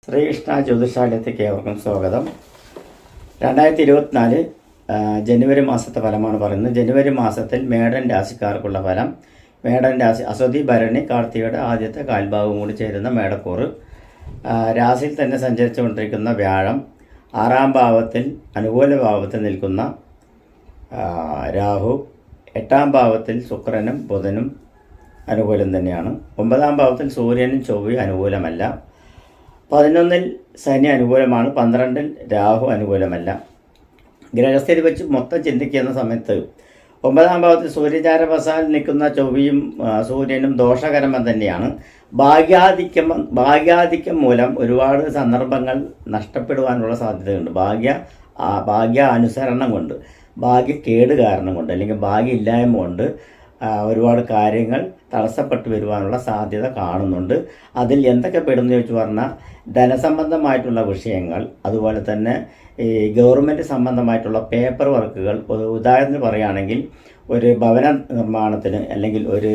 ശ്രീകൃഷ്ണ ജ്യോതിഷാലയത്തേക്ക് ഏവർക്കും സ്വാഗതം. 2024 ജനുവരി മാസത്തെ ഫലമാണ് പറയുന്നത്. ജനുവരി മാസത്തിൽ മേടൻ രാശിക്കാർക്കുള്ള ഫലം. മേടൻ രാശി അശ്വതി, ഭരണി, കാർത്തികയുടെ ആദ്യത്തെ കാൽഭാഗം കൂടി ചേരുന്ന മേടക്കൂറ്. രാശിയിൽ തന്നെ സഞ്ചരിച്ചുകൊണ്ടിരിക്കുന്ന വ്യാഴം, 6ാം ഭാവത്തിൽ അനുകൂല ഭാവത്തിൽ നിൽക്കുന്ന രാഹു, 8ാം ഭാവത്തിൽ ശുക്രനും ബുധനും അനുകൂലം തന്നെയാണ്. 9ാം ഭാവത്തിൽ സൂര്യനും ചൊവ്വയും അനുകൂലമല്ല. 11ൽ ശനി അനുകൂലമാണ്. 12ൽ രാഹു അനുകൂലമല്ല. ഗ്രഹസ്ഥിതി വെച്ച് മൊത്തം ചിന്തിക്കുന്ന സമയത്ത് 9ാം ഭാവത്തിൽ സൂര്യചാരവശാൽ നിൽക്കുന്ന ചൊവ്വയും സൂര്യനും ദോഷകരമം തന്നെയാണ്. ഭാഗ്യാധിക്യം മൂലം ഒരുപാട് സന്ദർഭങ്ങൾ നഷ്ടപ്പെടുവാനുള്ള സാധ്യതയുണ്ട്. ഭാഗ്യ അനുസരണം കൊണ്ട്, ഭാഗ്യക്കേട് കാരണം കൊണ്ട്, അല്ലെങ്കിൽ ഭാഗ്യമില്ലായ്മ കൊണ്ട് ഒരുപാട് കാര്യങ്ങൾ തടസ്സപ്പെട്ടു വരുവാനുള്ള സാധ്യത കാണുന്നുണ്ട്. അതിൽ എന്തൊക്കെ പെടുന്നു ചോദിച്ചു പറഞ്ഞാൽ, ധനസംബന്ധമായിട്ടുള്ള വിഷയങ്ങൾ, അതുപോലെ തന്നെ ഈ ഗവൺമെൻറ് സംബന്ധമായിട്ടുള്ള പേപ്പർ വർക്കുകൾ. ഉദാഹരണത്തിന് പറയുകയാണെങ്കിൽ, ഒരു ഭവന നിർമ്മാണത്തിന്, അല്ലെങ്കിൽ ഒരു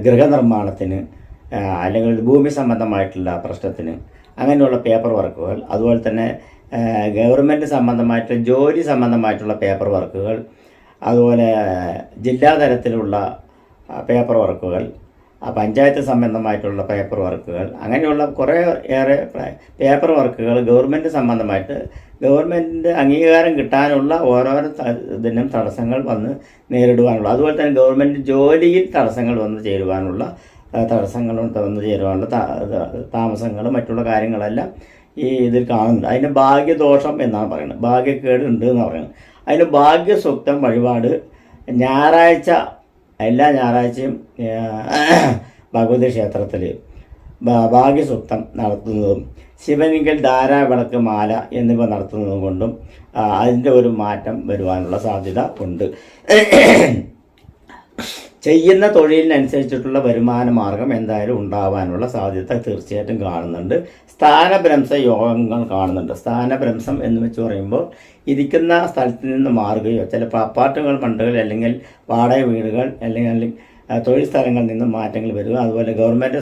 ഗൃഹനിർമ്മാണത്തിന്, അല്ലെങ്കിൽ ഭൂമി സംബന്ധമായിട്ടുള്ള പ്രശ്നത്തിന്, അങ്ങനെയുള്ള പേപ്പർ വർക്കുകൾ. അതുപോലെ തന്നെ ഗവൺമെൻറ് സംബന്ധമായിട്ടുള്ള ജോലി സംബന്ധമായിട്ടുള്ള പേപ്പർ വർക്കുകൾ, അതുപോലെ ജില്ലാതലത്തിലുള്ള പേപ്പർ വർക്കുകൾ, പഞ്ചായത്ത് സംബന്ധമായിട്ടുള്ള പേപ്പർ വർക്കുകൾ, അങ്ങനെയുള്ള കുറേ ഏറെ പേപ്പർ വർക്കുകൾ ഗവൺമെൻറ് സംബന്ധമായിട്ട് ഗവൺമെൻറ് അംഗീകാരം കിട്ടാനുള്ള ഓരോരോ ഇതിനും തടസ്സങ്ങൾ വന്ന് നേരിടുവാനുള്ള, അതുപോലെ തന്നെ ഗവൺമെൻറ് ജോലിയിൽ തടസ്സങ്ങൾ വന്ന് ചേരുവാനുള്ള താമസങ്ങളും മറ്റുള്ള കാര്യങ്ങളെല്ലാം ഈ ഇതിൽ കാണുന്നുണ്ട്. അതിന് ഭാഗ്യദോഷം എന്നാണ് പറയുന്നത്. ഭാഗ്യക്കേട് ഉണ്ട് എന്ന് പറയുന്നത്. അതിന് ഭാഗ്യസൂക്തം വഴിപാട് ഞായറാഴ്ച, എല്ലാ ഞായറാഴ്ചയും ഭഗവതി ക്ഷേത്രത്തിൽ ഭാഗ്യസൂക്തം നടത്തുന്നതും ശിവനിങ്കൽ ധാരാവിളക്ക് മാല എന്നിവ നടത്തുന്നതും കൊണ്ടും അതിൻ്റെ ഒരു മാറ്റം വരുവാനുള്ള സാധ്യത ഉണ്ട്. ചെയ്യുന്ന തൊഴിലിനനുസരിച്ചിട്ടുള്ള വരുമാന മാർഗം എന്തായാലും ഉണ്ടാവാനുള്ള സാധ്യത തീർച്ചയായിട്ടും കാണുന്നുണ്ട്. സ്ഥാനഭ്രംശ യോഗങ്ങൾ കാണുന്നുണ്ട്. സ്ഥാനഭ്രംശം എന്ന് വെച്ച് പറയുമ്പോൾ, ഇരിക്കുന്ന സ്ഥലത്ത് നിന്ന് മാറുകയോ, ചിലപ്പോൾ അപ്പാർട്ടുകൾ, ഫണ്ടുകൾ, അല്ലെങ്കിൽ വാടക വീടുകൾ, അല്ലെങ്കിൽ തൊഴിൽ സ്ഥലങ്ങളിൽ നിന്നും മാറ്റങ്ങൾ വരിക, അതുപോലെ ഗവൺമെൻറ്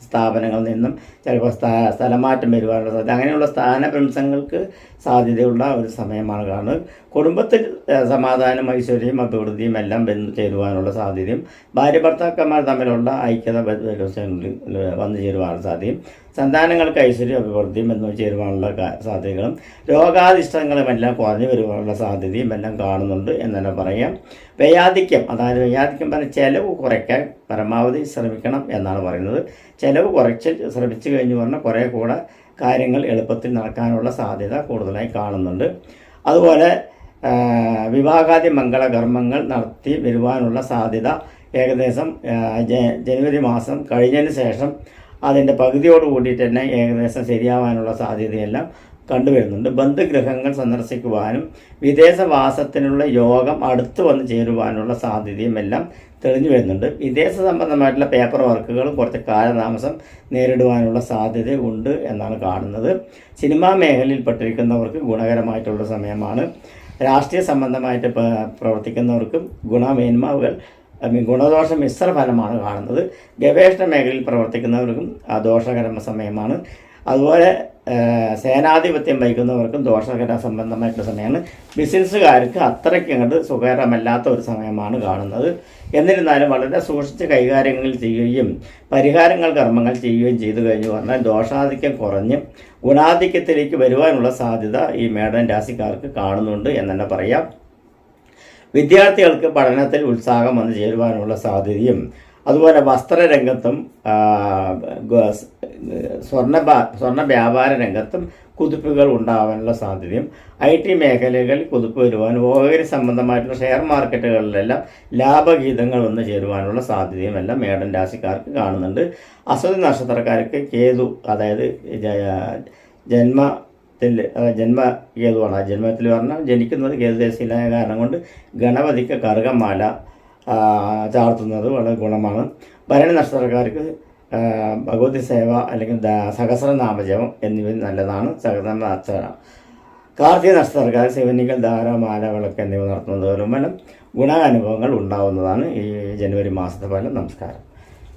സ്ഥാപനങ്ങളിൽ നിന്നും ചിലപ്പോൾ സ്ഥലമാറ്റം വരുവാനുള്ള സാധ്യത, അങ്ങനെയുള്ള സ്ഥാനഭ്രംശങ്ങൾക്ക് സാധ്യതയുള്ള ഒരു സമയമാണ് കാണുന്നത്. കുടുംബത്തിൽ സമാധാനം, ഐശ്വര്യവും അഭിവൃദ്ധിയും എല്ലാം ചേരുവാനുള്ള സാധ്യതയും, ഭാര്യ ഭർത്താക്കന്മാർ തമ്മിലുള്ള ഐക്യത വന്നു ചേരുവാനുള്ള സാധ്യതയും, സന്താനങ്ങൾക്ക് ഐശ്വര്യം അഭിവൃദ്ധിയും എന്ന് ചേരുവാനുള്ള സാധ്യതകളും, രോഗാധിഷ്ഠങ്ങളുമെല്ലാം കുറഞ്ഞു വരുവാനുള്ള സാധ്യതയും എല്ലാം കാണുന്നുണ്ട് എന്ന് തന്നെ പറയാം. വ്യയാധിക്യം പറഞ്ഞാൽ ചെലവ് കുറയ്ക്കാൻ പരമാവധി ശ്രമിക്കണം എന്നാണ് പറയുന്നത്. ചെലവ് കുറച്ച് ശ്രമിച്ചു കഴിഞ്ഞു പറഞ്ഞാൽ കുറേ കൂടെ കാര്യങ്ങൾ എളുപ്പത്തിൽ നടക്കാനുള്ള സാധ്യത കൂടുതലായി കാണുന്നുണ്ട്. അതുപോലെ വിവാഹാദി മംഗളകർമ്മങ്ങൾ നടത്തി വരുവാനുള്ള സാധ്യത ഏകദേശം ജനുവരി മാസം കഴിഞ്ഞതിന് ശേഷം അതിൻ്റെ പകുതിയോട് കൂടിയിട്ട് തന്നെ ഏകദേശം ശരിയാവാനുള്ള സാധ്യതയെല്ലാം കണ്ടുവരുന്നുണ്ട്. ബന്ധുഗൃഹങ്ങൾ സന്ദർശിക്കുവാനും വിദേശവാസത്തിനുള്ള യോഗം അടുത്ത് വന്ന് ചേരുവാനുള്ള സാധ്യതയും എല്ലാം തെളിഞ്ഞു വരുന്നുണ്ട്. വിദേശ സംബന്ധമായിട്ടുള്ള പേപ്പർ വർക്കുകളും കുറച്ച് കാലതാമസം നേരിടുവാനുള്ള സാധ്യത ഉണ്ട് എന്നാണ് കാണുന്നത്. സിനിമാ മേഖലയിൽപ്പെട്ടിരിക്കുന്നവർക്ക് ഗുണകരമായിട്ടുള്ള സമയമാണ്. രാഷ്ട്രീയ സംബന്ധമായിട്ട് പ്രവർത്തിക്കുന്നവർക്കും ഗുണദോഷ മിശ്ര ഫലമാണ് കാണുന്നത്. ഗവേഷണ മേഖലയിൽ പ്രവർത്തിക്കുന്നവർക്കും ദോഷകരമായ സമയമാണ്. അതുപോലെ സേനാധിപത്യം വഹിക്കുന്നവർക്കും ദോഷകര സംബന്ധമായിട്ടുള്ള സമയമാണ്. ബിസിനസ്സുകാർക്ക് അത്രയ്ക്ക് അങ്ങോട്ട് സുഖകരമല്ലാത്ത ഒരു സമയമാണ് കാണുന്നത്. എന്നിരുന്നാലും വളരെ സൂക്ഷിച്ച് കൈകാര്യങ്ങൾ ചെയ്യുകയും പരിഹാരങ്ങൾ കർമ്മങ്ങൾ ചെയ്യുകയും ചെയ്തു കഴിഞ്ഞു പറഞ്ഞാൽ ദോഷാധിക്യം കുറഞ്ഞ് ഗുണാധിക്യത്തിലേക്ക് വരുവാനുള്ള സാധ്യത ഈ മേടൻ രാശിക്കാർക്ക് കാണുന്നുണ്ട് എന്ന് തന്നെ പറയാം. വിദ്യാർത്ഥികൾക്ക് പഠനത്തിൽ ഉത്സാഹം വന്നു ചേരുവാനുള്ള സാധ്യതയും, അതുപോലെ വസ്ത്രരംഗത്തും സ്വർണ്ണ വ്യാപാര രംഗത്തും കുതിപ്പുകൾ ഉണ്ടാവാനുള്ള സാധ്യതയും, IT മേഖലകളിൽ കുതിപ്പ് വരുവാനും, ഓഹരി സംബന്ധമായിട്ടുള്ള ഷെയർ മാർക്കറ്റുകളിലെല്ലാം ലാഭഗീതങ്ങൾ വന്നു ചേരുവാനുള്ള സാധ്യതയും എല്ലാം മേടൻ രാശിക്കാർക്ക് കാണുന്നുണ്ട്. അശ്വതി നക്ഷത്രക്കാർക്ക് കേതു, അതായത് ജന്മകേതുവാണ്. ജന്മത്തിൽ പറഞ്ഞാൽ ജനിക്കുന്നത് കേതുദേശീയമായ കാരണം കൊണ്ട് ഗണപതിക്ക് കറുകമാല ചാർത്തുന്നത് വളരെ ഗുണമാണ്. ഭരണി നക്ഷത്രക്കാർക്ക് ഭഗവതി സേവ അല്ലെങ്കിൽ സഹസ്രനാമജപം എന്നിവ നല്ലതാണ്. സഹസ്രനാമ കാർത്തിക നക്ഷത്രക്കാർ ശിവനികൾ, ധാരാമാല, വിളക്ക് എന്നിവ നടത്തുന്നത് മൂലം ഗുണാനുഭവങ്ങൾ ഉണ്ടാവുന്നതാണ് ഈ ജനുവരി മാസത്തെ ഫലം. നമസ്കാരം.